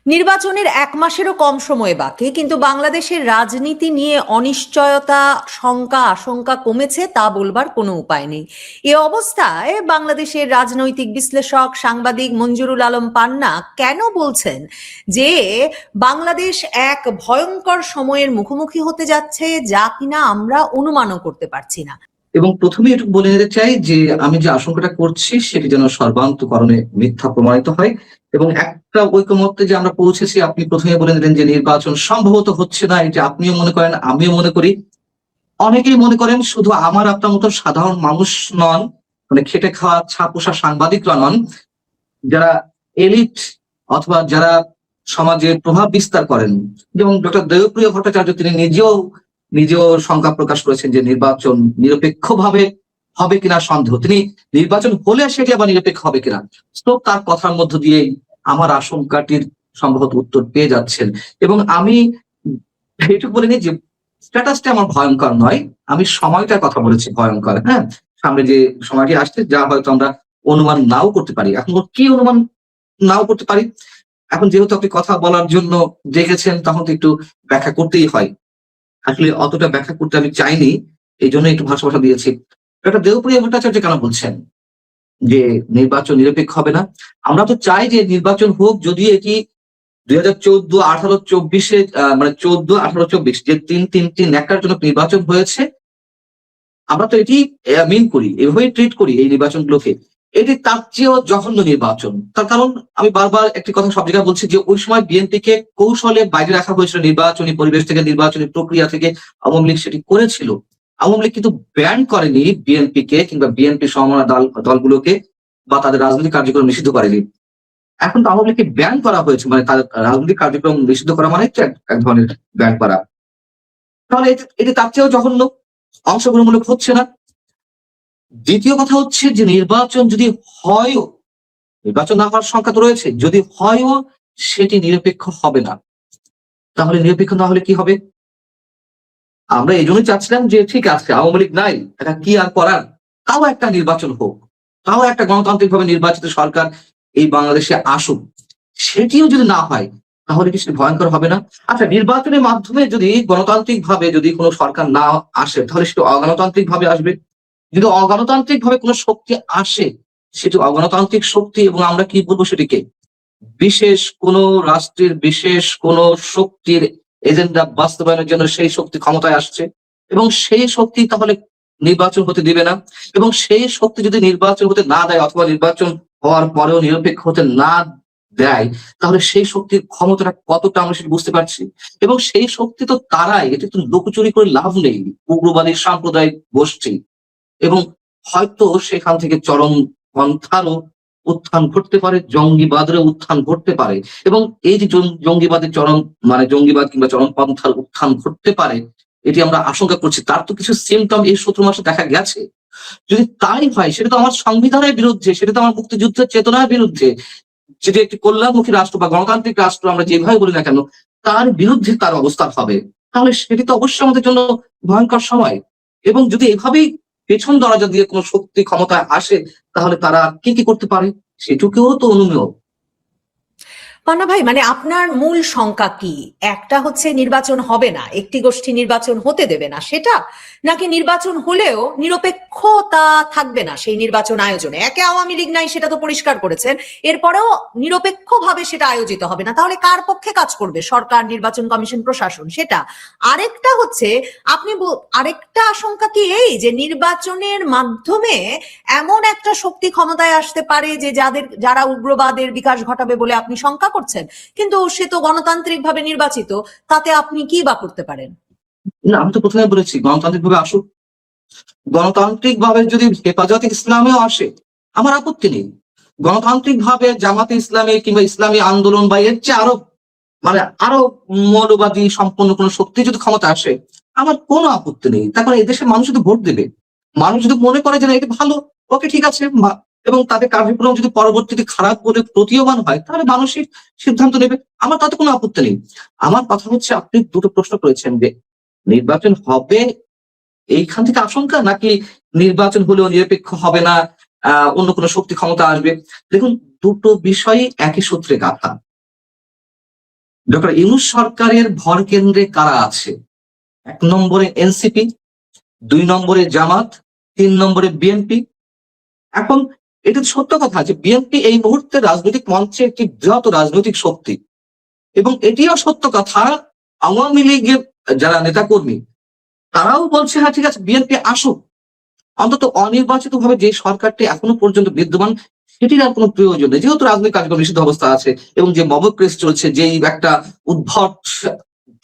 নির্বাচনের ১ মাসেরও কম সময় বাকি, কিন্তু বাংলাদেশের রাজনীতি নিয়ে অনিশ্চয়তা, শঙ্কা, আশঙ্কা কমেছে তা বলবার কোনো উপায় নেই। এ অবস্থায় বাংলাদেশের রাজনৈতিক বিশ্লেষক সাংবাদিক মঞ্জুরুল আলম পান্না কেন বলছেন যে বাংলাদেশ এক ভয়ঙ্কর সময়ের মুখোমুখি হতে যাচ্ছে, যা কিনা আমরা অনুমানও করতে পারছি না। এবং প্রথমে এটুকু বলে নিতে চাই যে আমি যে আশঙ্কাটা করছি সেটি যেন সর্বান্তকরণে মিথ্যা প্রমাণিত হয় এবং একটা ঐকমত্যে যে আমরা পৌঁছেছি। আপনি প্রথমে বলে নিলেন যে নির্বাচন সম্ভবত হচ্ছে না, এটা আপনিও মনে করেন, আমিও মনে করি, অনেকেই মনে করেন। শুধু আমার আপনার মতো সাধারণ মানুষ নন, মানে খেটে খাওয়া ছাপোষা সাংবাদিকরা নন, যারা এলিট অথবা যারা সমাজে প্রভাব বিস্তার করেন, যেমন ডক্টর দেবপ্রিয় ভট্টাচার্য, তিনি নিজেও শঙ্কা প্রকাশ করেছেন যে নির্বাচন নিরপেক্ষভাবে হবে কিনা সন্দেহ। তিনি নির্বাচন হলে সেটি আবার নিরপেক্ষ হবে কিনা, তো তার কথার মধ্য দিয়ে আমার আশঙ্কাটির সম্ভবত উত্তর পেয়ে যাচ্ছেন। এবং আমি এইটুকু বলিনি যে স্ট্যাটাসটা আমার ভয়ঙ্কর নয়, আমি সময়টার কথা বলেছি ভয়ঙ্কর। হ্যাঁ, সামনে যে সময়টি আসছে যা হয়তো আমরা অনুমান নাও করতে পারি। এখন কি অনুমান নাও করতে পারি? এখন যেহেতু আপনি কথা বলার জন্য দেখেছেন, তখন তো একটু ব্যাখ্যা করতেই হয়। আসলে অতটা ব্যাখ্যা করতে আমি চাইনি, এই জন্য একটু ভাষা দিয়েছি। একটা দেবপ্রিয় ভট্টাচার্য কেন বলছেন যে নির্বাচন নিরপেক্ষ হবে না? আমরা তো চাই যে নির্বাচন হোক, যদি এটি 2014, 18, 24 মানে 14, 18, 24 যে তিনটি ন্যাক্কারজনক নির্বাচন হয়েছে, আমরা তো এটি মিন করি, এভাবেই ট্রিট করি এই নির্বাচনগুলোকে। এটি তার চেয়েও জঘন্য নির্বাচন। তার কারণ আমি বারবার একটি কথা সব জায়গায় বলছি যে ওই সময় বিএনপিকে কৌশলে বাইরে রাখা হয়েছিল নির্বাচনী পরিবেশ থেকে, নির্বাচনী প্রক্রিয়া থেকে। আওয়ামী লীগ সেটি করেছিল। আওয়ামী লীগ কিন্তু ব্যান করেনি বিএনপিকে কিংবা বিএনপি সমমনা দলগুলোকে, বা তাদের রাজনৈতিক কার্যক্রম নিষিদ্ধ করেনি। এখন তো আওয়ামী লীগকে ব্যান করা হয়েছে, মানে তাদের রাজনৈতিক কার্যক্রম নিষিদ্ধ করা মানে হচ্ছে এক ধরনের ব্যান করা। তাহলে এটি তার চেয়েও জঘন্য, অংশগ্রহণমূলক হচ্ছে না। দ্বিতীয় কথা হচ্ছে যে নির্বাচন যদি হয়ও, নির্বাচন না হওয়ার সংখ্যা তো রয়েছে, যদি হয়ও সেটি নিরপেক্ষ হবে না। তাহলে নিরপেক্ষ না হলে কি হবে? আমরা এই জন্যই চাচ্ছিলাম যে ঠিক আছে, আওয়ামী লীগ নাই, এটা কি আর করার, তাও একটা নির্বাচন হোক, তাও একটা গণতান্ত্রিক ভাবে নির্বাচিত সরকার এই বাংলাদেশে আসুক। সেটিও যদি না হয় তাহলে কি সেটি ভয়ঙ্কর হবে না? আচ্ছা, নির্বাচনের মাধ্যমে যদি গণতান্ত্রিক ভাবে যদি কোনো সরকার না আসে, তাহলে সেটি অগণতান্ত্রিক ভাবে আসবে। যদি অগণতান্ত্রিক ভাবে কোনো শক্তি আসে, সেটি অগণতান্ত্রিক শক্তি, এবং আমরা কি বলবো সেটিকে বিশেষ কোন রাষ্ট্রের বিশেষ কোন শক্তির এজেন্ডা বাস্তবায়নের জন্য সেই শক্তি ক্ষমতায় আসছে, এবং সেই শক্তি তাহলে নির্বাচন হতে দিবে না। এবং সেই শক্তি যদি নির্বাচন হতে না দেয়, অথবা নির্বাচন হওয়ার পরেও নিরপেক্ষ হতে না দেয়, তাহলে সেই শক্তির ক্ষমতাটা কতটা আমরা সেটা বুঝতে পারছি। এবং সেই শক্তি তো তারাই, এটা তো লুকোচুরি করে লাভ নেই, উগ্রবাদী সাম্প্রদায়িক গোষ্ঠী। এবং হয়তো সেখান থেকে চরম পন্থারও উত্থান ঘটতে পারে, জঙ্গিবাদেরও উত্থান ঘটতে পারে। এবং এই যে জঙ্গিবাদের চরম, মানে জঙ্গিবাদ কিংবা চরম পন্থার উত্থান ঘটতে পারে, এটি আমরা আশঙ্কা করছি। তার তো কিছু সিমটম এই 17 মাসে দেখা গেছে। যদি তাই হয়, সেটা তো আমার সংবিধানের বিরুদ্ধে, সেটা তো আমার মুক্তিযুদ্ধের চেতনার বিরুদ্ধে। যদি একটি কল্যাণমুখী রাষ্ট্র বা গণতান্ত্রিক রাষ্ট্র আমরা যেভাবে বলি না কেন, তার বিরুদ্ধে তার অবস্থান হবে, তাহলে সেটি তো অবশ্যই আমাদের জন্য ভয়ঙ্কর সময়। এবং যদি এভাবেই পেছন দরজা দিয়ে কোনো শক্তি ক্ষমতায় আসে, তাহলে তারা কি করতে পারে সেটুকুও তো অনুমেয়। পান্না ভাই, মানে আপনার মূল শঙ্কা কি? একটা হচ্ছে নির্বাচন হবে না, একটি গোষ্ঠী নির্বাচন হতে দেবে না, সেটা, নাকি নির্বাচন হলেও নিরপেক্ষতা থাকবে না সেই নির্বাচন আয়োজনে? একে আওয়ামী লীগ নাই, সেটা তো পরিষ্কার করেছেন, এরপরেও নিরপেক্ষভাবে সেটা আয়োজিত হবে না, তাহলে কার পক্ষে কাজ করবে? সরকার, নির্বাচন কমিশন, প্রশাসন, সেটা। আরেকটা হচ্ছে, আরেকটা আশঙ্কা কি এই যে নির্বাচনের মাধ্যমে এমন একটা শক্তি ক্ষমতায় আসতে পারে যে যারা উগ্রবাদের বিকাশ ঘটাবে বলে আপনি শঙ্কা করছেন, কিন্তু সে তো গণতান্ত্রিক ভাবে নির্বাচিত, তাতে আপনি কি বা করতে পারেন? না, আমি তো প্রথমে বলেছি গণতান্ত্রিক ভাবে আসুক। গণতান্ত্রিক ভাবে যদি হেফাজতে ইসলামেও আসে, আমার আপত্তি নেই। গণতান্ত্রিক ভাবে জামাতে ইসলামী কিংবা ইসলামী আন্দোলন বা এর চেয়ে আরো মৌলবাদী সম্পন্ন কোন শক্তি যদি ক্ষমতা আসে, আমার কোনো আপত্তি নেই। তারপরে এদেশের মানুষ যদি ভোট দেবে, মানুষ যদি মনে করে যে না এটা ভালো, ওকে ঠিক আছে, এবং তাদের কার্যক্রম যদি পরবর্তীতে খারাপ বলে প্রতীয়মান হয়, তাহলে মানুষই সিদ্ধান্ত নেবে, আমার তাতে কোনো আপত্তি নেই। আমার কথা হচ্ছে, আপনি দুটো প্রশ্ন করেছেন যে নির্বাচন হবে এইখান থেকে আশঙ্কা, নাকি নির্বাচন হলেও নিরপেক্ষ হবে না, অন্য কোনো শক্তি ক্ষমতা আসবে। দেখুন, দুটো বিষয়ই একই সূত্রে গাঁথা। ডক্টর ইউনূস সরকারের ভর কেন্দ্রে কারা আছে? 1 নম্বরে এনসিপি, 2 নম্বরে জামাত, 3 নম্বরে বিএনপি। এখন এটা সত্য কথা যে বিএনপি এই মুহূর্তে রাজনৈতিক মঞ্চে একটি বৃহৎ রাজনৈতিক শক্তি, এবং এটিও সত্য কথা আওয়ামী লীগের যারা নেতাকর্মী তারাও বলছে হ্যাঁ ঠিক আছে বিএনপি আসুক, অন্তত অনির্বাচিত ভাবে যে সরকারটি এখনো পর্যন্ত বিদ্যমান সেটির আর কোনো প্রয়োজন নেই, যেহেতু রাজনৈতিক কার্যক্রম নিষিদ্ধ অবস্থা আছে এবং যে মবক্রেস চলছে, যেই একটা উদ্ভট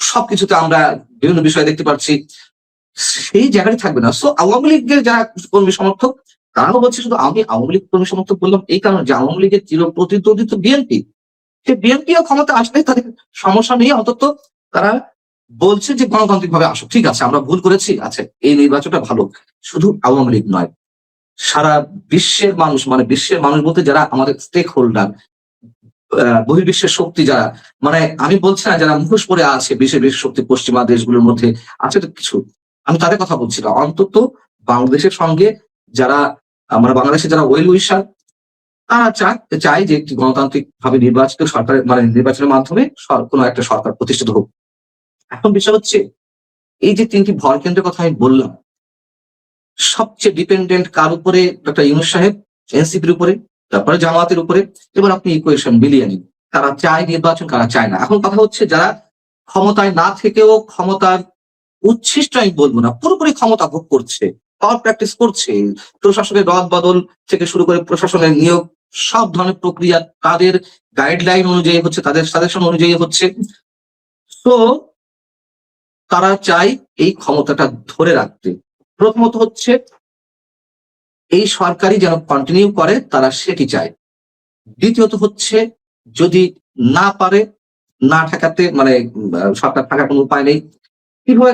সবকিছুতে আমরা বিভিন্ন বিষয় দেখতে পাচ্ছি, সেই জায়গায় থাকবে না। সো আওয়ামী লীগের যারা কর্মী সমর্থক তারাও বলছে, শুধু আমি আওয়ামী লীগ কর্মী সমর্থক বললাম এই কারণে যে আওয়ামী লীগের চিরপ্রতিদ্বন্দ্বী তো বিএনপি, সে বিএনপিও ক্ষমতা আসলে তাদের সমস্যা নেই, অন্তত তারা বলছে যে গণতান্ত্রিক ভাবে আসুক, ঠিক আছে আমরা ভুল করেছি, আচ্ছা এই নির্বাচনটা ভালো। শুধু আওয়ামী লীগ নয়, সারা বিশ্বের মানুষ, মানে বিশ্বের মানুষ বলতে যারা আমাদের স্টেক হোল্ডার, বহির্বিশ্বের শক্তি যারা, মানে আমি বলছি না যারা মুখোশ পরে আছে বিশ্বের শক্তি পশ্চিমা দেশগুলোর মধ্যে আছে তো কিছু, আমি তাদের কথা বলছি না, অন্তত বাংলাদেশের সঙ্গে যারা মানে বাংলাদেশে যারা ওয়েল উইশার তারা চায় যে একটি গণতান্ত্রিক ভাবে নির্বাচিত সরকারের মানে নির্বাচনের মাধ্যমে কোনো একটা সরকার প্রতিষ্ঠিত হোক। এখন বিষয় হচ্ছে এই যে 3টি ভর কেন্দ্রের কথা আমি বললাম, সবচেয়ে ডিপেন্ডেন্ট কার উপরে? ডক্টর ইউনূস সাহেব, এনসিপির উপরে, তারপরে জামাতের উপরে। এবার আপনি ইকুয়েশন মিলিয়ে নিন, তারা চায় নির্বাচন, কারা চায় না। এখন কথা হচ্ছে যারা ক্ষমতায় না থেকেও ক্ষমতার উচ্ছিষ্ট, আমি বলবো না, পুরোপুরি ক্ষমতা ভোগ করছে, পাওয়ার প্র্যাকটিস করছে, প্রশাসনের রদ বদল থেকে শুরু করে প্রশাসনের নিয়োগ, সব ধরনের প্রক্রিয়া তাদের গাইডলাইন অনুযায়ী হচ্ছে, তাদের সাজেশন অনুযায়ী হচ্ছে। তো তারা চায় এই ক্ষমতাটা ধরে রাখতে। প্রথমত হচ্ছে এই সরকারই যেন কন্টিনিউ করে, তারা সেটি চায়। দ্বিতীয়ত হচ্ছে যদি না পারে, না ঠেকাতে, মানে সরকার থাকার কোনো উপায় নেই, কিভাবে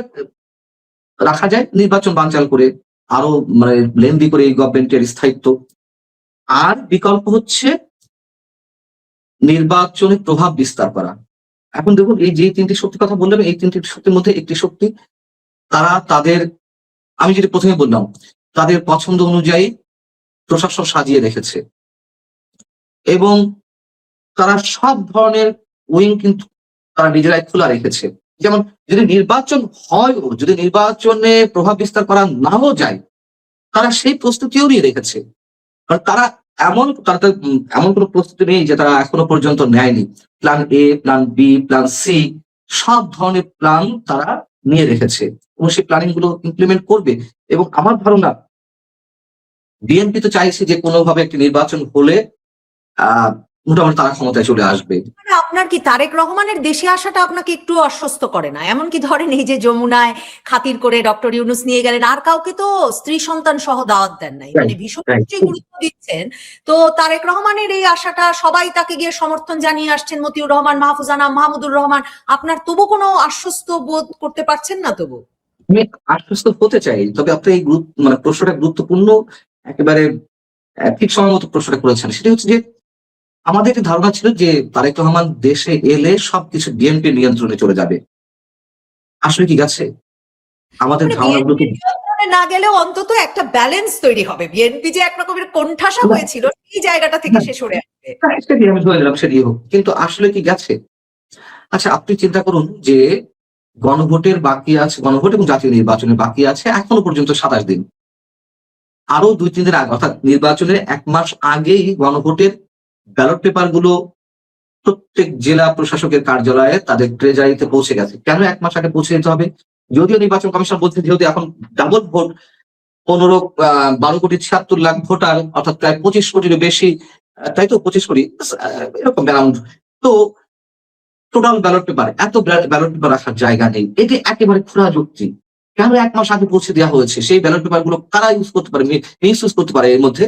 রাখা যায়? নির্বাচন বানচাল করে, আরো মানে লেন্দি করে এই গভর্নমেন্টের স্থায়িত্ব। আর বিকল্প হচ্ছে নির্বাচনে প্রভাব বিস্তার করা। এখন দেখুন এই যে 3টি শক্তির কথা বললাম, এই 3টি শক্তির মধ্যে একটি শক্তি তারা তাদের, আমি যেটা প্রথমে বললাম, তাদের পছন্দ অনুযায়ী প্রশাসন সাজিয়ে রেখেছে, এবং তারা সব ধরনের উইং কিন্তু তারা নিজেরাই খোলা রেখেছে। যেমন যদি নির্বাচন হয়, যদি নির্বাচনে প্রভাব বিস্তার করা নাও যায়, তারা সেই প্রস্তুতিও নিয়ে রেখেছে। আর তারা এমন কোনো প্রস্তুতি নেই যে তারা এখনো পর্যন্ত নেয়নি। Plan A, plan B, plan C, সব ধরনের প্ল্যান তারা নিয়ে রেখেছে এবং সেই প্ল্যানিং গুলো ইমপ্লিমেন্ট করবে। এবং আমার ধারণা বিএনপি তো চাইছে যে কোনোভাবে একটি নির্বাচন হলে মোটামুটি তারা ক্ষমতায় চলে আসবে। মানে আপনার কি তারেক রহমানের দেশে আসাটা আপনাকে একটু অস্বস্ত করে না? এমনকি ধরেন এই যে যমুনায় খাতির করে ডক্টর ইউনূস নিয়ে গেলেন, আর কাউকে তো স্ত্রী সন্তান সহ দাওয়াত দেন নাই, মানে ভীষণ গুরুত্ব দিচ্ছেন। তো তারেক রহমানের এই আশাটা, সবাই তাকে গিয়ে সমর্থন জানিয়ে আসছেন, মতিউর রহমান, মাহফুজ আনাম, মাহমুদুর রহমান, আপনার তবু কোনো আশ্বস্ত বোধ করতে পারছেন না? তবু আমি আশ্বস্ত হতে চাই, তবে আপনি এই মানে প্রশ্নটা গুরুত্বপূর্ণ, একেবারে ঠিক সময় মতো প্রশ্নটা করেছেন। সেটা হচ্ছে যে আমাদের একটি ধারণা ছিল যে তারেক রহমান দেশে এলে সবকিছু বিএনপি নিয়ন্ত্রণে চলে যাবে। আসলে কি গেছে? আমাদের মানে ধারণাগুলো বিএনপি নিয়ন্ত্রণে না গেলেও অন্তত একটা ব্যালেন্স তৈরি হবে। বিএনপি যে এক রকমের কোণঠাসা হয়েছিল, সেই জায়গাটা থেকে সে সরে আসবে। সেটি আমি ধরে নিলাম, সেটি হোক, কিন্তু আসলে কি গেছে? আচ্ছা আপনি চিন্তা করুন যে গণভোটের বাকি আছে, গণভোট এবং জাতীয় নির্বাচনের বাকি আছে এখনো পর্যন্ত 27 দিন। আরো 2-3 দিন আগে, অর্থাৎ নির্বাচনের 1 মাস আগেই গণভোটের ব্যালট পেপার গুলো প্রত্যেক জেলা প্রশাসকের কার্যালয়ে তাদের ট্রেজারিতে পৌঁছে গেছে। কেন 1 মাস আগে পৌঁছে যেতে হবে? যদিও নির্বাচন কমিশন বলছে যেহেতু এখন ডাবল ভোট, 12 কোটি 76 লাখ ভোটার, অর্থাৎ প্রায় 25 কোটিরও বেশি, তাই তো 25 কোটি এরকম অ্যারাউন্ড। তো টোটাল ব্যালট পেপার, এত ব্যালট পেপার রাখার জায়গা নেই, এটি একেবারে খোলা যুক্তি। কেন 1 মাস আগে পৌঁছে দেওয়া হয়েছে? সেই ব্যালট পেপার গুলো কারা ইউজ করতে পারে, মিস ইউজ করতে পারে এর মধ্যে।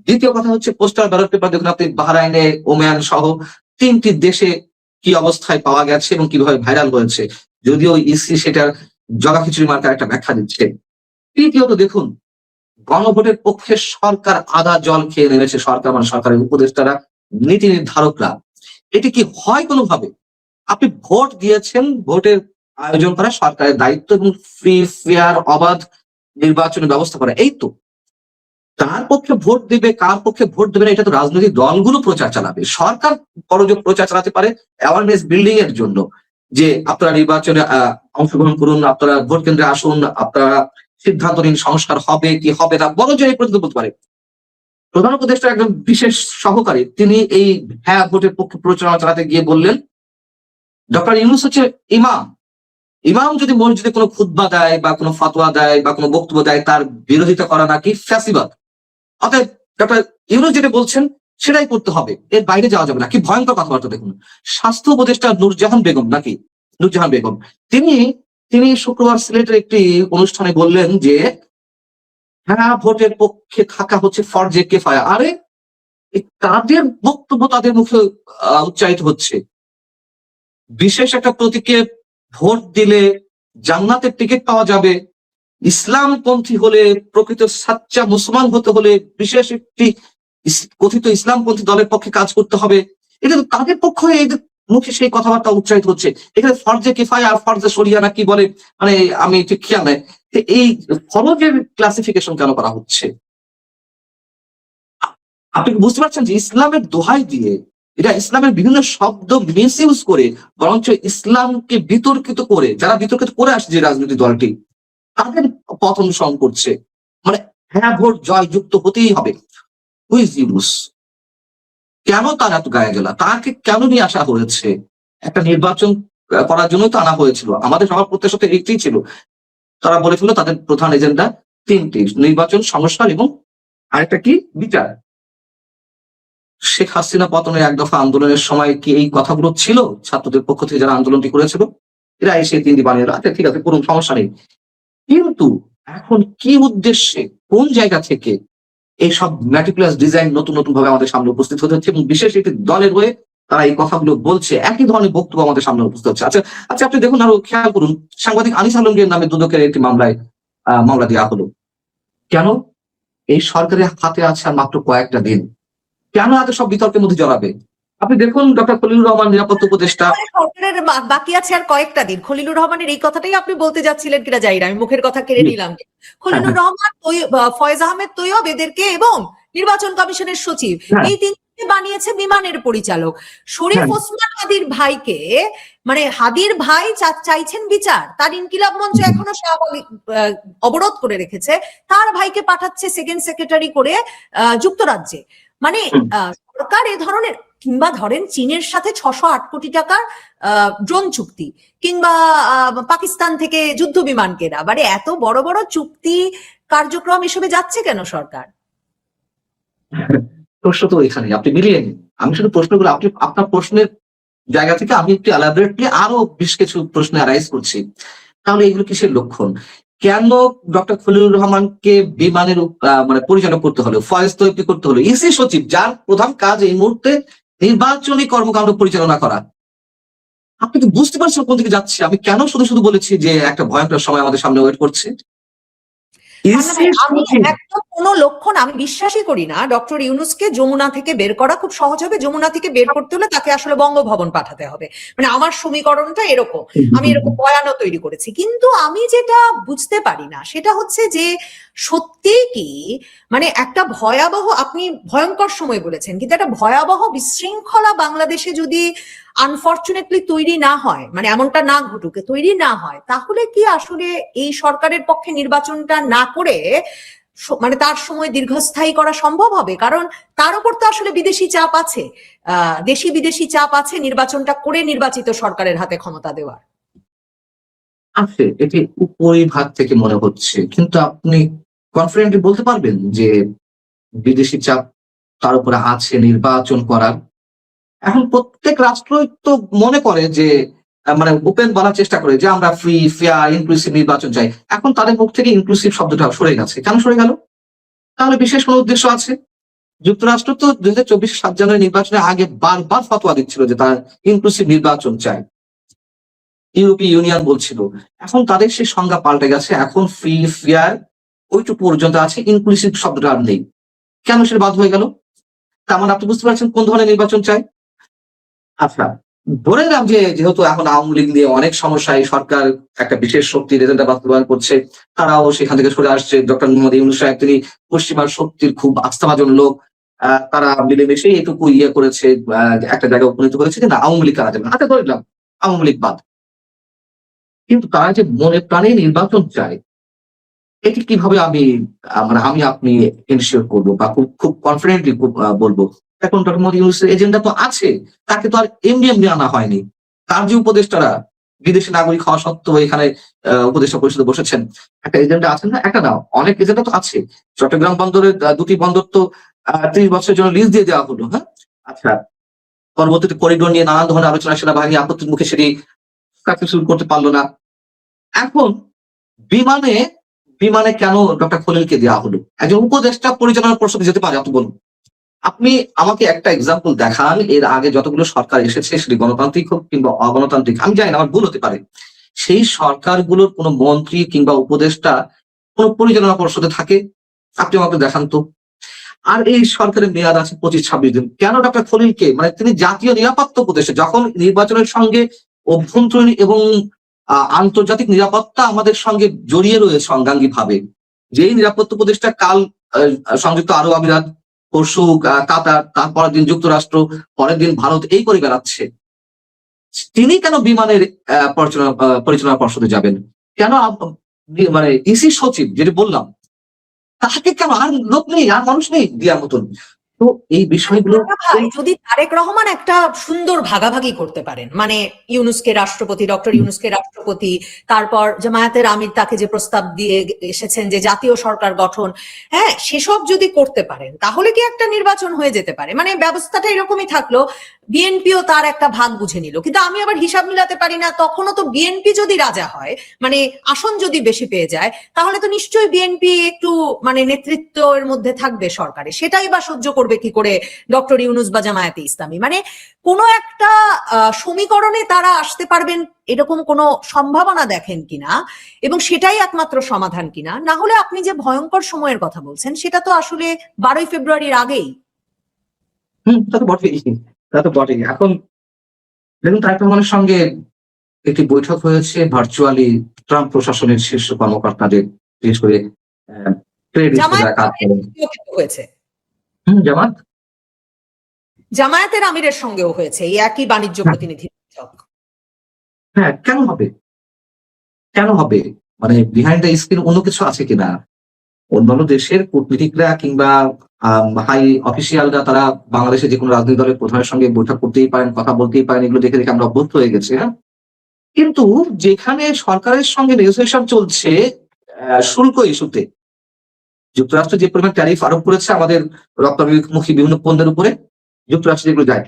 দ্বিতীয় কথা হচ্ছে পোস্টাল ব্যালট পেপার দেখুন আপনি, বাহরাইনে, ওমান সহ 3টি দেশে কি অবস্থায় পাওয়া গেছে এবং কিভাবে ভাইরাল হয়েছে, যদিও ইসি সেটার জগা খিচুড়ি মার্কার একটা ব্যাখ্যা দিচ্ছে। তৃতীয়ত দেখুন গণভোটের পক্ষে সরকার আদা জল খেয়ে নেমেছে, সরকার মানে সরকারের উপদেষ্টারা, নীতি নির্ধারকরা। এটি কি হয় কোনোভাবে? আপনি ভোট দিয়েছেন, ভোটের আয়োজন করা সরকারের দায়িত্ব এবং ফ্রি, ফেয়ার, অবাধ নির্বাচনের ব্যবস্থা করা, এই তো। তার পক্ষে ভোট দেবে, কার পক্ষে ভোট দেবে না, এটা তো রাজনৈতিক দলগুলো প্রচার চালাবে। সরকার বড়জোর প্রচার চালাতে পারে অ্যাওয়ারনেস বিল্ডিং এর জন্য, যে আপনারা নির্বাচনে অংশগ্রহণ করুন, আপনারা ভোট কেন্দ্রে আসুন, আপনারা সিদ্ধান্ত নিন সংস্কার হবে কি হবে না, বড়জোর এই পর্যন্ত বলতে পারে। প্রধান উপদেষ্টা একজন বিশেষ সহকারী, তিনি এই হ্যাঁ ভোটের পক্ষে প্রচারণা চালাতে গিয়ে বললেন, ডক্টর ইউনূস হচ্ছে ইমাম, ইমাম যদি মসজিদে কোনো খুতবা দেয় বা কোনো ফতোয়া দেয় বা কোনো বক্তব্য দেয়, তার বিরোধিতা করা নাকি ফ্যাসিবাদ। অতএব ডক্টর ইউনূস যেটা বলছেন সেটাই করতে হবে, এর বাইরে যাওয়া যাবে না। কি ভয়ঙ্কর কথাবার্তা দেখুন। স্বাস্থ্য উপদেষ্টা নূরজাহান বেগম নাকি নূরজাহান বেগম, তিনি তিনি শুক্রবার সিলেটের একটি অনুষ্ঠানে বললেন যে হ্যাঁ ভোটের পক্ষে থাকা হচ্ছে ফরজে কেফায়া। আরে তাদের বক্তব্য তাদের মুখে উচ্চারিত হচ্ছে, বিশেষ একটা প্রতীকে ভোট দিলে জান্নাতের টিকিট পাওয়া যাবে, ইসলামপন্থী হলে, প্রকৃত সাচ্চা মুসলমান হতে হলে বিশেষ একটি কথিত ইসলামপন্থী দলের পক্ষে কাজ করতে হবে। এটা তো তাদের পক্ষ হয়ে মুখে সেই কথাবার্তা উচ্চারিত হচ্ছে। এখানে ফরজে কিফায়া আর ফরজে শরিয়া না কি বলে, মানে আমি ঠিক খেয়াল নাই এই ফরজের ক্লাসিফিকেশন কেন করা হচ্ছে। আপনি বুঝতে পারছেন যে ইসলামের দোহাই দিয়ে, এটা ইসলামের বিভিন্ন শব্দ মিস ইউজ করে, বরঞ্চ ইসলামকে বিতর্কিত করে, যারা বিতর্কিত করে আসছে যে রাজনৈতিক দলটি, তাদের পথ অনুসরণ করছে। মানে হ্যাঁ ভোট জয় যুক্ত হতেই হবে। হুইজ ইউনুস, কেন তার এত গায়ে গেলা, তাকে কেন নিয়ে আসা হয়েছে? একটা নির্বাচন করার জন্যই তো আনা হয়েছিল। আমাদের সবার প্রত্যাশা তো একটাই ছিল। তারা বলে ফেললো তাদের প্রধান এজেন্ডা তিনটি, নির্বাচন, সংস্কার এবং আরেকটা কি, বিচার। শেখ হাসিনা পতনের এক দফা আন্দোলনের সময় কি এই কথাগুলো ছিল? ছাত্রদের পক্ষ থেকে যারা আন্দোলনটি করেছিল, এরা এসে তিনটি বানিয়ে আচ্ছা ঠিক আছে কোনো সমস্যা নেই। কিন্তু এখন কি উদ্দেশ্যে, কোন জায়গা থেকে এইসব ম্যাটিকুলাস ডিজাইন নতুন নতুন ভাবে আমাদের সামনে উপস্থিত হতে হচ্ছে, এবং বিশেষ একটি দলের হয়ে তারা এই কথাগুলো বলছে, একই ধরনের বক্তব্য আমাদের সামনে উপস্থিত হচ্ছে। আচ্ছা আচ্ছা, আপনি দেখুন আরো খেয়াল করুন, সাংবাদিক আনিস আলমগীর নামে দুদকের একটি মামলা দেওয়া হলো। কেন? এই সরকারের হাতে আছে আর মাত্র কয়েকটা দিন, কেন এত সব বিতর্কের মধ্যে জড়াবে? আপনি দেখুন ডক্টর খলিলুর রহমান নিরাপত্তা উপদেষ্টা, সরকারের বাকি আছে আর কয়েকটা দিন। খলিলুর রহমানের এই কথাটাই আপনি বলতে যাচ্ছিলেন কিনা জানি না, আমি মুখের কথা কেড়ে নিলাম। খলিলুর রহমান, ফয়েজ আহমেদ তৈয়ব এদেরকে এবং নির্বাচন কমিশনের সচিব, এই তিনজনকে বানিয়েছে বিমানের পরিচালক। শরীফ ওসমান হাদির ভাইকে, মানে হাদির ভাই চাইছেন বিচার, তার ইনকিলাব মঞ্চ এখনো অবরোধ করে রেখেছে, তার ভাইকে পাঠাচ্ছে সেকেন্ড সেক্রেটারি করে যুক্তরাজ্যে। মানে সরকার এ ধরনের, কিংবা ধরেন চীনের সাথে 608 কোটি টাকার ড্রোন চুক্তি, কিংবা পাকিস্তান থেকে যুদ্ধ বিমান কেনা, মানে এত বড় বড় চুক্তি কার্যক্রম এসবে যাচ্ছে কেন সরকার? প্রশ্ন তো এখানে আপনি মিলিয়ে নিন। আমি শুধু প্রশ্নগুলো, আপনি আপনার প্রশ্নের জায়গা থেকে আমি একটু এলাবোরেটলি আরো বেশ কিছু প্রশ্ন অ্যারাইজ করছি। তাহলে এগুলো কিসের লক্ষণ? কেন ডক্টর খলিলুর রহমানকে বিমানের মানে পরিচালক করতে হলো, ফয়েজ তৈরি করতে হলো, ইসি সচিব যার প্রধান কাজ এই মুহূর্তে নির্বাচনী কর্মকাণ্ড পরিচালনা করা? আপনি কি বুঝতে পারছেন কোন দিকে যাচ্ছে? আমি কেন শুধু শুধু বলেছি যে একটা ভয়ঙ্কর সময় আমাদের সামনে ওয়েট করছে। আমি একটা কোনো লক্ষণ আমি বিশ্বাসই করি না ডক্টর ইউনূসকে যমুনা থেকে বের করা খুব সহজ হবে। যমুনা থেকে বের করতে হলে তাকে আসলে বঙ্গভবন পাঠাতে হবে, মানে আমার সমীকরণটা এরকম, আমি এরকম বয়ানও তৈরি করেছি। কিন্তু আমি যেটা বুঝতে পারি না সেটা হচ্ছে যে সত্যি কি, মানে একটা ভয়াবহ, আপনি ভয়ঙ্কর সময় বলেছেন, কিন্তু একটা ভয়াবহ বিশৃঙ্খলা বাংলাদেশে যদি আনফরচুনেটলি তৈরি না হয়, মানে এমনটা না ঘটুকে, তৈরি না হয়, তাহলে কি আসলে এই সরকারের পক্ষে নির্বাচনটা না করে মানে তার সময় দীর্ঘস্থায়ী করা সম্ভব হবে? কারণ তার উপর তো আসলে বিদেশি চাপ আছে, দেশি বিদেশি চাপ আছে নির্বাচনটা করে নির্বাচিত সরকারের হাতে ক্ষমতা দেওয়ার। আছে, এটি উপরিভাগ থেকে মনে হচ্ছে, কিন্তু আপনি কনফিডেন্টলি বলতে পারবেন যে বিদেশি চাপ তার উপরে আছে নির্বাচন করার? এখন প্রত্যেক রাষ্ট্রই তো মনে করে যে মানে ওপেন বলার চেষ্টা করে যে আমরা ফ্রি, ফেয়ার, ইনক্লুসিভ নির্বাচন চাই। এখন তাদের মুখ থেকে ইনক্লুসিভ শব্দটা সরে গেছে। কেন সরে গেল? তাহলে বিশেষ কোনো উদ্দেশ্য আছে? যুক্তরাষ্ট্র তো 2024 7 জানুয়ারি নির্বাচনের আগে বারবার ফতোয়া দিচ্ছিল যে তারা ইনক্লুসিভ নির্বাচন চায়। ইউরোপীয় ইউনিয়ন বলছিল। এখন তাদের সেই সংজ্ঞা পাল্টে গেছে, এখন ফ্রি, ফেয়ার ওইটুকু পর্যন্ত আছে, ইনক্লুসিভ শব্দটা আর নেই। কেন সেটা বাদ হয়ে গেল? তার মানে আপনি বুঝতে পারছেন কোন ধরনের নির্বাচন চাই? আচ্ছা, ধরে নিলাম যে যেহেতু এখন আওয়ামী লীগ নিয়ে অনেক সমস্যায় সরকার একটা বিশেষ শক্তির এজেন্ডা বাস্তবায়ন করছে, তারাও সেখান থেকে সরে আসছে। ডক্টর মোহাম্মদ ইউনূস সাহেব তিনি পশ্চিমা শক্তির খুব আস্থাভাজন লোক। তারা মিলেমিশে এটুকু ইয়ে করেছে, একটা জায়গায় উপনীত করেছে যে না আওয়ামী লীগ করা যাবে না। ধরে নিলাম আওয়ামী লীগ বাদ, কিন্তু তারা যে মনে প্রাণে নির্বাচন চায়, এটি কিভাবে মানে আমি আপনি এনশিওর করবো বা খুব খুব কনফিডেন্টলি বলবো? এখন ডক্টর মোহাম্মদ ইউনূসের এজেন্ডা তো আছে, তাকে তো আর এমনি এমনি আনা হয়নি। তার যে উপদেষ্টারা বিদেশি নাগরিক হওয়া সত্ত্বেও এখানে উপদেষ্টা পরিষদে বসেছেন, একটা এজেন্ডা আছে না? একটা না, অনেক এজেন্ডা তো আছে। চট্টগ্রাম বন্দরের দুটি বন্দর তো 30 বছরের জন্য লিজ দিয়ে দেওয়া হলো। হ্যাঁ, আচ্ছা, পরবর্তীতে করিডোর নিয়ে নানান ধরনের আলোচনা, সেনাবাহিনী আপত্তির মুখে সেটি সাকসেসফুল করতে পারলো না। এখন বিমানে বিমানে কেন ডক্টর খলিলকে দেওয়া হলো? একজন উপদেষ্টা পরিচালনা পর্ষদে যেতে পারে, আপনি বলুন। আপনি আমাকে একটা এক্সাম্পল দেখান, এর আগে যতগুলো সরকার এসেছে সেটি গণতান্ত্রিক হোক কিংবা অগণতান্ত্রিক, আমি জানি না, আমার ভুল হতে পারে, সেই সরকারগুলোর কোন মন্ত্রী কিংবা উপদেষ্টা কোন পরিচালনা পর্ষদে থাকে? আপনি আমাকে দেখান তো। আর এই সরকারের মেয়াদ আছে 25-26 দিন, কেন ডক্টর খলিলকে, মানে তিনি জাতীয় নিরাপত্তা উপদেষ্টা, যখন নির্বাচনের সঙ্গে অভ্যন্তরীণ এবং আন্তর্জাতিক নিরাপত্তা আমাদের সঙ্গে জড়িয়ে রয়েছে অঙ্গাঙ্গী ভাবে, যেই নিরাপত্তা উপদেষ্টা কাল সংযুক্ত আরব আমিরাত, পরশু কাতার, তারপরের দিন যুক্তরাষ্ট্র, পরের দিন ভারত, এই করে বেড়াচ্ছে, তিনি কেন বিমানের পরিচালনা পর্ষদে যাবেন? কেন মানে ইসি সচিব যেটি বললাম, তাকে কেন? আর লোক নেই, আর মানুষ নেই দেওয়ার মতন। তো এই বিষয়গুলো ভাই, যদি তারেক রহমান একটা সুন্দর ভাগাভাগি করতে পারেন, মানে ইউনূসকে রাষ্ট্রপতি, ডক্টর ইউনূসকে রাষ্ট্রপতি, তারপর জামায়াতের আমির তাকে যে প্রস্তাব দিয়ে এসেছেন যে জাতীয় সরকার গঠন, হ্যাঁ, সেসব যদি করতে পারেন তাহলে কি একটা নির্বাচন হয়ে যেতে পারে। মানে ব্যবস্থাটা এরকমই থাকলো, বিএনপিও তার একটা ভাগ বুঝে নিল। কিন্তু আমি আবার হিসাব মিলাতে পারি না, তখনও তো বিএনপি যদি রাজা হয়, মানে আসন যদি বেশি পেয়ে যায়, তাহলে তো নিশ্চয়ই বিএনপি একটু মানে নেতৃত্বের মধ্যে থাকবে সরকারে, সেটাই বা সহ্য করবে কি করে ডক্টর ইউনূস বা জামায়াতে ইসলামী? মানে কোনো একটা সমীকরণে তারা আসতে পারবেন এরকম কোনো সম্ভাবনা দেখেন কিনা, এবং সেটাই একমাত্র সমাধান কিনা? না হলে আপনি যে ভয়ঙ্কর সময়ের কথা বলছেন সেটা তো আসলে 12ই ফেব্রুয়ারির আগেই। তা তো বটেই, তা তো বটেই। এখন দেখুন, তারেক রহমানের সঙ্গে একটি বৈঠক হয়েছে ভার্চুয়ালি ট্রাম্প প্রশাসনের শীর্ষ কর্মকর্তাদের, বিশেষ করে ট্রেড যারা কাজ করেন। হয়েছে, জামাত, জামায়াতের আমিরের সঙ্গেও হয়েছে এই একই বাণিজ্য প্রতিনিধি বৈঠক। হ্যাঁ, কেন হবে? কেন হবে? মানে বিহাইন্ড দ্য স্ক্রিন অন্য কিছু আছে কিনা? অন্যান্য দেশের কূটনীতিকরা কিংবা হাই অফিসিয়ালরা তারা বাংলাদেশে যে কোনো রাজনৈতিক দলের প্রধানের সঙ্গে বৈঠক করতেই পারেন, কথা বলতেই পারেন, এগুলো দেখে দেখে আমরা অভ্যস্ত হয়ে গেছি। হ্যাঁ, কিন্তু যেখানে সরকারের সঙ্গে নেগোসিয়েশন চলছে শুল্ক ইস্যুতে, যুক্তরাষ্ট্র যে পরিমাণ ট্যারিফ আরোপ করেছে আমাদের রপ্তানিমুখী বিভিন্ন পণ্যের উপরে, যুক্তরাষ্ট্র যেগুলো যায়,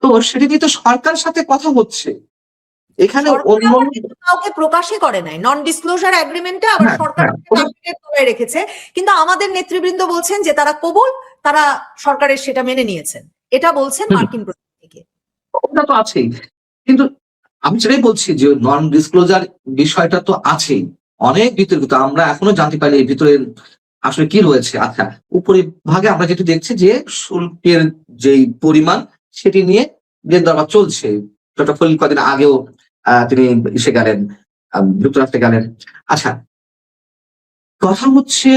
তো সেটি নিয়ে তো সরকারের সাথে কথা হচ্ছে। এখানে অন্য কাউকে প্রকাশই করে নাই, নন ডিসক্লোজার এগ্রিমেন্টে আবার সরকার রেখেছে, কিন্তু আমাদের নেতৃবৃন্দ বলছেন যে তারা কবুল, তারা সরকারের সেটা মেনে নিয়েছেন, এটা বলছেন মার্কিন প্রতিনিধিকে। ওটা তো আছেই, কিন্তু আমি সেটাই বলছি যে নন ডিসক্লোজার বিষয়টা তো আছেই, অনেক বিতর্কিত, আমরা এখনো জানতে পারি এর ভিতরে আসলে কি রয়েছে। আচ্ছা, উপরিভাগে আমরা যেটা দেখছি যে শুল্কের যেই পরিমাণ সেটি নিয়ে যে দরবার চলছে। ডক্টর খলিল কদিন আগেও তিনি এসে গেলেন, যুক্তরাষ্ট্রে গেলেন। আচ্ছা, কথা হচ্ছে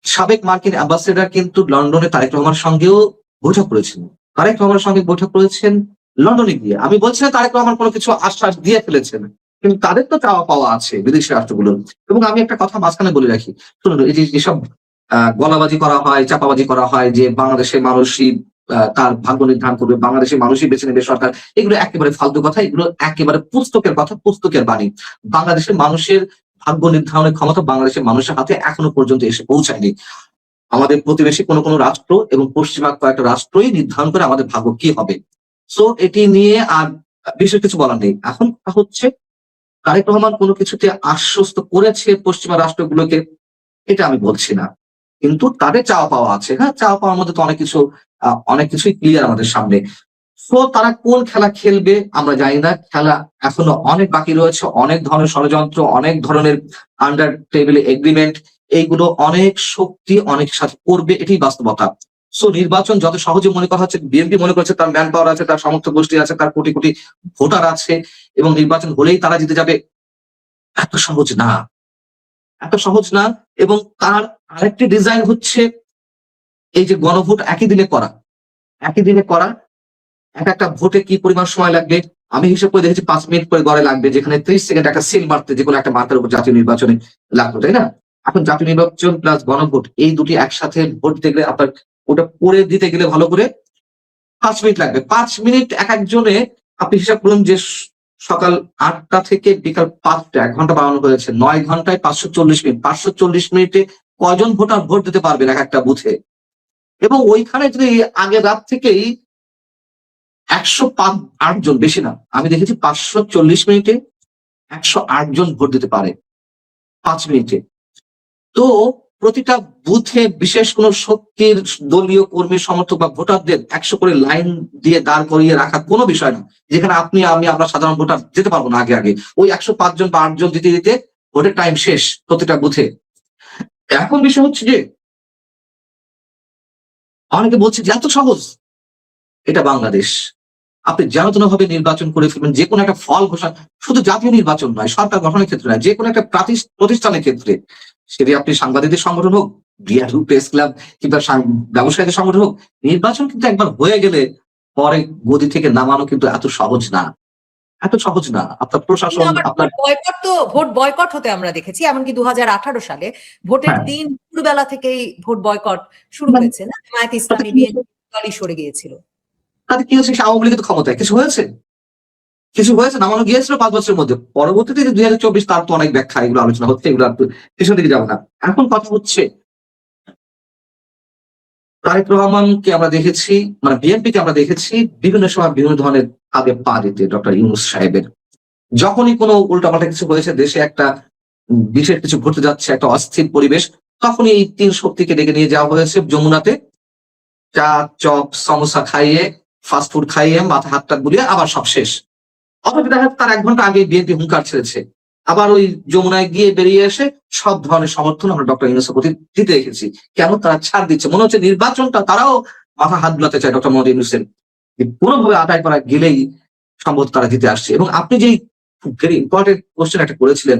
সাবেক মার্কিন অ্যাম্বাসেডর কিন্তু লন্ডনে তারেক রহমানের সঙ্গেও বৈঠক করেছেন। তারেক রহমানের সঙ্গে বৈঠক করেছেন লন্ডনে গিয়ে। আমি বলছি না তারেক রহমান কোনো কিছু আশ্বাস দিয়ে ফেলেছেন, কিন্তু তাদের তো চাওয়া পাওয়া আছে বিদেশি রাষ্ট্রগুলোর। এবং আমি একটা কথা মাঝখানে বলে রাখি, শুনুন, এই যে যেসব গলাবাজি করা হয়, চাপাবাজি করা হয় যে বাংলাদেশের মানুষই তার ভাগ্য নির্ধারণ করবে, বাংলাদেশের মানুষই বেছে নেবে সরকার, এগুলো একেবারে ফালতু কথা, এগুলো একেবারে পুস্তকের কথা, পুস্তকের বাণী। বাংলাদেশের মানুষের ভাগ্য নির্ধারণের ক্ষমতা বাংলাদেশের মানুষের হাতে এখনো পর্যন্ত এসে পৌঁছায়নি। আমাদের প্রতিবেশী কোনো রাষ্ট্র এবং পশ্চিমা কয়েকটা রাষ্ট্রই নির্ধারণ করে আমাদের ভাগ্য কি হবে। সো এটি নিয়ে আর বিশেষ কিছু বলার নেই। এখন হচ্ছে তারেক রহমান কোনো কিছুতে আশ্বস্ত করেছে পশ্চিমা রাষ্ট্রগুলোকে, এটা আমি বলছি না, কিন্তু তাদের চাওয়া পাওয়া আছে। হ্যাঁ, চাওয়া পাওয়ার মধ্যে তো অনেক কিছুই ক্লিয়ার আমাদের সামনে। সো তারা কোন খেলা খেলবে আমরা জানি না, খেলা এখনো অনেক বাকি রয়েছে, অনেক ধরনের ষড়যন্ত্র, অনেক ধরনের আন্ডার টেবিল এগ্রিমেন্ট, এইগুলো অনেক শক্তি অনেক সাথে করবে, এটাই বাস্তবতা। সো নির্বাচন যত সহজে মনে করা হচ্ছে, বিএনপি মনে করছে তার ম্যান পাওয়ার আছে, তার সমর্থক গোষ্ঠী আছে, তার কোটি কোটি ভোটার আছে এবং নির্বাচন হলেই তারা জিতে যাবে, এত সহজ না, এত সহজ না। এবং তার আরেকটি ডিজাইন হচ্ছে এই যে গণভোট একই দিনে করা, এক একটা ভোটে কি পরিমাণ সময় লাগবে আমি হিসেব করে দেখেছি 5 মিনিট করে গড়ে লাগবে, যেখানে 30 সেকেন্ড একটা সিল মারতে যে কোনো একটা মার্কার উপর জাতীয় নির্বাচনে লাগতো, তাই না? এখন জাতীয় নির্বাচন প্লাস গণভোট এই দুটি একসাথে ভোট দিতে গেলে আপনার ওটা করে দিতে গেলে ভালো করে 5 মিনিট লাগবে। 5 মিনিট এক একজনে আপনি হিসাব করুন যে সকাল 8টা থেকে বিকাল 5টা, 1 ঘন্টা বাড়ানো হয়েছে, 9 ঘন্টায় 540 মিনিট। 540 মিনিটে কয়জন ভোটার ভোট দিতে পারবেন এক একটা বুথে? এবং ওইখানে যদি আগের রাত থেকেই 108 জন, বেশি না, আমি দেখেছি 540 মিনিটে 108 জন ভোট দিতে পারে 5 মিনিটে। তো প্রতিটা বুথে বিশেষ কোন শক্তির দলীয় কর্মী সমর্থক বা ভোটারদের 100 করে লাইন দিয়ে দাঁড় করিয়ে রাখা কোনো বিষয় না, যেখানে আপনি আমি আমরা সাধারণ ভোটার যেতে পারবো না আগে। ওই 105 জন বা 8 জন দিতে দিতে ভোটের টাইম শেষ প্রতিটা বুথে। এখন বিষয় হচ্ছে যে অনেকে বলছে যে এত সহজ, এটা বাংলাদেশ, আপনি যেন ভাবে নির্বাচন করে ফেলবেন, যে কোনো একটা ফল ঘোষণা, শুধু জাতীয় নির্বাচন নয়, সরকার গঠনের ক্ষেত্রে নয়, যে কোনো একটা প্রতিষ্ঠানের ক্ষেত্রে, সেটি আপনি সাংবাদিকদের সংগঠন হোক, বিআরও প্রেস ক্লাব কিংবা ব্যবসায়ীদের সংগঠন হোক, নির্বাচন কিন্তু একবার হয়ে গেলে পরে গদি থেকে নামানো কিন্তু এত সহজ না, এত সহজ না। আপনার প্রশাসন, আপনার ভোট বয়কট হতে আমরা দেখেছি, এমনকি 2018 সালে ভোটের হ্যাঁ, দিন ভোরবেলা থেকেই ভোট বয়কট শুরু হয়েছে না, জামায়াত ইসলামী বিএনপি সরে গিয়েছিল। তাতে কি হচ্ছে? আওয়ামী লীগের ক্ষমতায় কিছু হয়েছে? কিছু হয়েছে? নামানো গিয়েছিল 5 বছরের মধ্যে। পরবর্তীতে যে 2024, তার তো অনেক ব্যাখ্যা, এগুলো আলোচনা হচ্ছে, এগুলো পিছন দিকে যাবো না। এখন কথা হচ্ছে তারেক রহমানকে আমরা দেখেছি, মানে বিএনপিকে আমরা দেখেছি বিভিন্ন সময় বিভিন্ন ধরনের আগে পা দিতে ডক্টর ইউনূস সাহেবের। যখনই কোনো উল্টাপাল্টা কিছু হয়েছে, দেশে একটা বিশেষ কিছু ঘটতে যাচ্ছে, একটা অস্থির পরিবেশ, তখনই এই 3 শক্তিকে ডেকে নিয়ে যাওয়া হয়েছে যমুনাতে, চা চপ সমোসা খাইয়ে, ফাস্টফুড খাইয়ে, মাথা হাত টাত বুলিয়ে আবার সব শেষ। অথচ দেখা যাচ্ছে তার 1 ঘন্টা আগে বিএনপি হুঙ্কার ছেড়েছে, আবার ওই যমুনায় গিয়ে বেরিয়ে এসে সব ধরনের সমর্থন আমরা ডক্টর ইউনূসের প্রতি দিতে দেখেছি। কেন তারা ছাড় দিচ্ছে? মনে হচ্ছে নির্বাচনটা তারাও মাথা হাত বুলাতে চায় ডক্টর মোহাম্মদ ইউনূসের, পুরোভাবে আদায় করা গেলেই সম্ভবত তারা জিতে আসছে। এবং আপনি যেই ভেরি ইম্পর্টেন্ট কোশ্চেন একটা করেছিলেন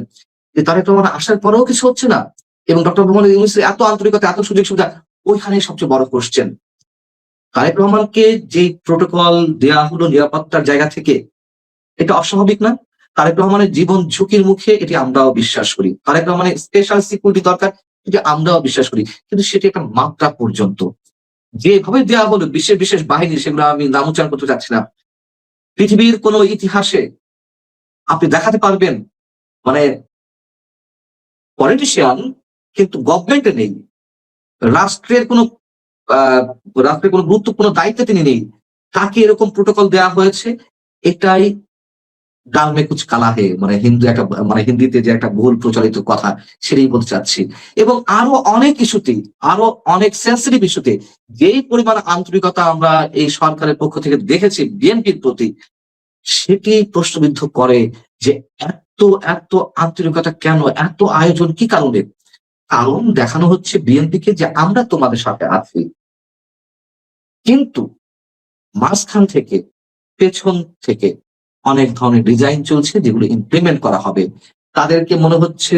যে তারেক রহমান আসার পরেও কিছু হচ্ছে না এবং ডক্টর মোহাম্মদ ইউনূসের এত আন্তরিকতা, এত সুযোগ সুবিধা, ওইখানেই সবচেয়ে বড় কোশ্চেন। তারেক রহমানকে যে প্রোটোকল দেওয়া হলো নিরাপত্তার জায়গা থেকে, এটা অস্বাভাবিক না? তারেক রহমানের জীবন ঝুঁকির মুখে, এটি আমরাও বিশ্বাস করি। তারেক রহমানের স্পেশাল সিকিউরিটি দরকার, এটি আমরাও বিশ্বাস করি, কিন্তু সেটি একটা মাত্রা পর্যন্ত। যেভাবে দেওয়া হলো বিশেষ বিশেষ বাহিনী, সেগুলো আমি নাম উচ্চারণ করতে চাচ্ছি না, পৃথিবীর কোন ইতিহাসে আপনি দেখাতে পারবেন মানে পলিটিশিয়ান কিন্তু গভর্নমেন্টে নেই, রাষ্ট্রের কোন রাষ্ট্রের কোন গুরুত্বপূর্ণ দায়িত্বে তিনি নেই, তাকে এরকম প্রোটোকল দেওয়া হয়েছে। এটাই ডাল মে কুচ কালা হে, মানে হিন্দিতে যে একটা ভুল প্রচলিত কথা, সেটাই বলতে চাচ্ছি। এবং আরো অনেক ইস্যুতে, আরো অনেক সেন্সিটিভ ইস্যুতে যেই পরিমাণ আন্তরিকতা আমরা এই সরকারের পক্ষ থেকে দেখেছি বিএনপির প্রতি, সেটি প্রশ্নবিদ্ধ করে যে এত এত আন্তরিকতা কেন, এত আয়োজন কি কারণে? কারণ দেখানো হচ্ছে বিএনপিকে যে আমরা তোমাদের সাথে আছি, কিন্তু মাঝখান থেকে, পেছন থেকে অনেক ধরনের ডিজাইন চলছে যেগুলো ইমপ্লিমেন্ট করা হবে। তাদেরকে মনে হচ্ছে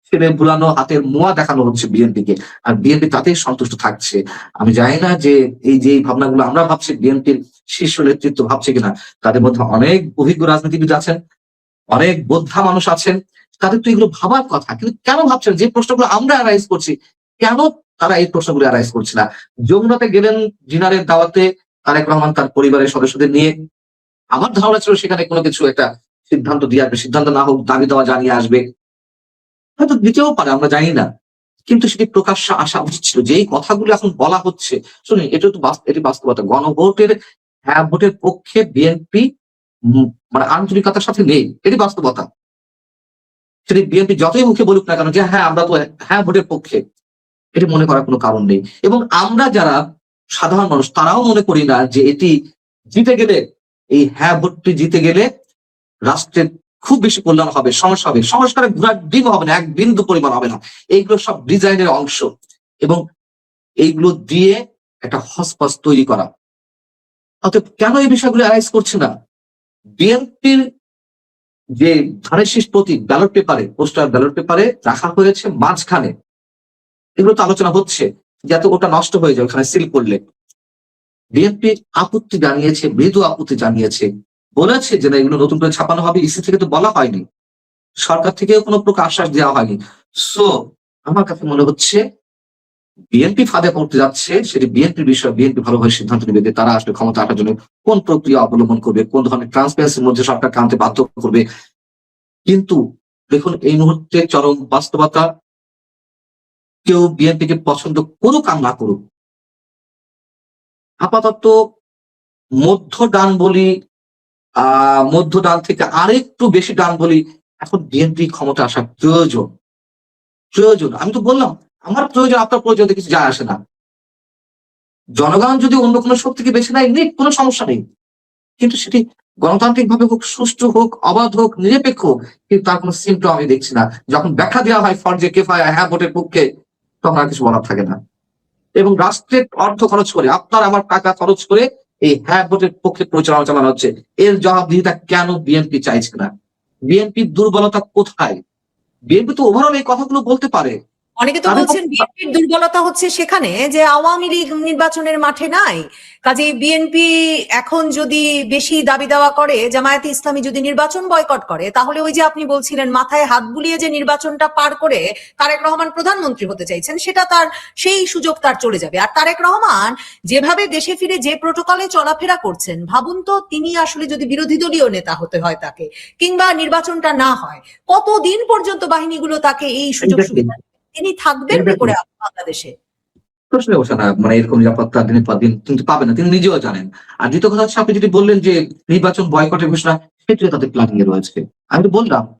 ছেলে বুলানো, হাতের মোয়া দেখানো হচ্ছে বিএনপিকে, আর বিএনপি তাতেই সন্তুষ্ট থাকছে। আমি জানি না যে এই ভাবনাগুলো আমরা ভাবছি, বিএনপির শীর্ষ নেতৃত্ব ভাবছে কিনা। তাদের মধ্যে অনেক অভিজ্ঞ রাজনীতিবিদ আছেন, অনেক বোদ্ধা মানুষ আছেন, তাদের তো এগুলো ভাবার কথা, কিন্তু কেন ভাবছেন? যে প্রশ্নগুলো আমরা অ্যারাইজ করছি, কেন তারা এই প্রশ্নগুলো অ্যারাইজ করছে না? যমুনাতে গেলেন ডিনারের দাওয়াতে তারেক রহমান তার পরিবারের সদস্যদের নিয়ে, আমার ধারণা ছিল সেখানে কোনো কিছু একটা সিদ্ধান্ত দিয়ে আসবে, সিদ্ধান্ত না হোক দাবি দেওয়া জানিয়ে আসবে, হয়তো দিতেও পারে, আমরা জানি না, কিন্তু সেটি প্রকাশ্যে আসা উচিত ছিল। যে এই কথাগুলো এখন বলা হচ্ছে, শুনুন, এটা তো এটি বাস্তবতা। গণভোটের হ্যাঁ ভোটের পক্ষে বিএনপি মানে আন্তরিকতার সাথে নেই, এটি বাস্তবতা। সেটি বিএনপি যতই মুখে বলুক না কেন যে হ্যাঁ আমরা তো হ্যাঁ ভোটের পক্ষে, এটি মনে করার কোনো কারণ নেই। এবং আমরা যারা সাধারণ মানুষ, তারাও মনে করি না যে এটি জিতে গেলে, এই হ্যাঁ ভোটটি জিতে গেলে রাষ্ট্রের খুব বেশি কল্যাণ হবে, সমস্যা হবে, সংস্কারের ঘোরার ডিম হবে না, এক বিন্দু পরিমাণ হবে না। এইগুলো সব ডিজাইনের অংশ এবং এইগুলো দিয়ে একটা হসপস তৈরি করা। অতএব কেন এই বিষয়গুলো অ্যানালাইজ করছে না? বিএনপির যে ধানের শীষ প্রতীক ব্যালট পেপারে, পোস্টার ব্যালট পেপারে রাখা হয়েছে মাঝখানে, এগুলো তো আলোচনা হচ্ছে যাতে ওটা নষ্ট হয়ে যায় ওখানে সিল করলে। বিএনপি আপত্তি জানিয়েছে, মৃদু আপত্তি জানিয়েছে, বলেছে যে না এগুলো নতুন করে ছাপানো হবে। ইসি থেকে তো বলা হয়নি, সরকার থেকেও কোনো প্রকার আশ্বাস দেওয়া হয়নি। সো আমার কাছে মনে হচ্ছে বিএনপি ফাঁদে পড়তে যাচ্ছে, সেটি বিএনপির বিষয়। বিএনপি ভালোভাবে সিদ্ধান্ত নেবে যে তারা আসলে ক্ষমতা আসার জন্য কোন প্রক্রিয়া অবলম্বন করবে, কোন ধরনের ট্রান্সপারেন্সির মধ্যে সরকারকে আনতে বাধ্য করবে। কিন্তু দেখুন এই মুহূর্তে চরম বাস্তবতা, কেউ বিএনপিকে পছন্দ করুক আর না করুক, আপাতত মধ্য ডান বলি, মধ্য ডান থেকে আরেকটু বেশি ডান বলি, এখন বিএনপি ক্ষমতা আসা প্রয়োজন। আমি তো বললাম আমার প্রয়োজন, আপনার প্রয়োজন কিছু যায় আসে না। জনগণ যদি অন্য কোনো শক্তিকে বেছে নেয় নিক, কোনো সমস্যা নেই, কিন্তু সেটি গণতান্ত্রিক ভাবে হোক, সুষ্ঠু হোক, অবাধ হোক, নিরপেক্ষ হোক। কিন্তু তার কোনো সিমটম আমি দেখছি না। যখন ব্যাখ্যা দেওয়া হয় ফরজে কেফায়া, হ্যাঁ ভোটের পক্ষে, তখন আর কিছু বলার থাকে না। এবং রাষ্ট্রের অর্থ খরচ করে, আপনার আমার টাকা খরচ করে এই হ্যাঁ ভোটের পক্ষে পরিচালনা চালানো হচ্ছে। এর জবাবদিহিতা কেন বিএনপি চাইছে না? বিএনপির দুর্বলতা কোথায়? বিএনপি তো ওভারঅল এই কথাগুলো বলতে পারে। অনেকে তো বলছেন বিএনপির দুর্বলতা হচ্ছে সেখানে যে আওয়ামী লীগ নির্বাচনের মাঠে নাই, কাজে বিএনপি এখন যদি বেশি দাবি দাওয়া করে, জামায়াতে ইসলামী যদি নির্বাচন বয়কট করে, তাহলে ওই যে আপনি বলছিলেন মাথায় হাত বুলিয়ে যে নির্বাচনটা পার করে তারেক রহমান প্রধানমন্ত্রী হতে চাইছেন, সেটা তার সেই সুযোগ তার চলে যাবে। আর তারেক রহমান যেভাবে দেশে ফিরে যে প্রোটোকলে চলাফেরা করছেন, ভাবুন তো তিনি আসলে যদি বিরোধী দলীয় নেতা হতে হয় তাকে, কিংবা নির্বাচনটা না হয়, কতদিন পর্যন্ত বাহিনীগুলো তাকে এই সুযোগ সুবিধা, তিনি থাকবেন কি করে বাংলাদেশে? প্রশ্নে বসে না, মানে এরকম নিরাপত্তা দিনের পর দিন কিন্তু পাবেন না, তিনি নিজেও জানেন। আর দ্বিতীয় কথা হচ্ছে, আপনি যদি বললেন যে নির্বাচন বয়কটের ঘোষণা, সেটিও তাদের প্ল্যানিং এ রয়েছে। আমি তো বললাম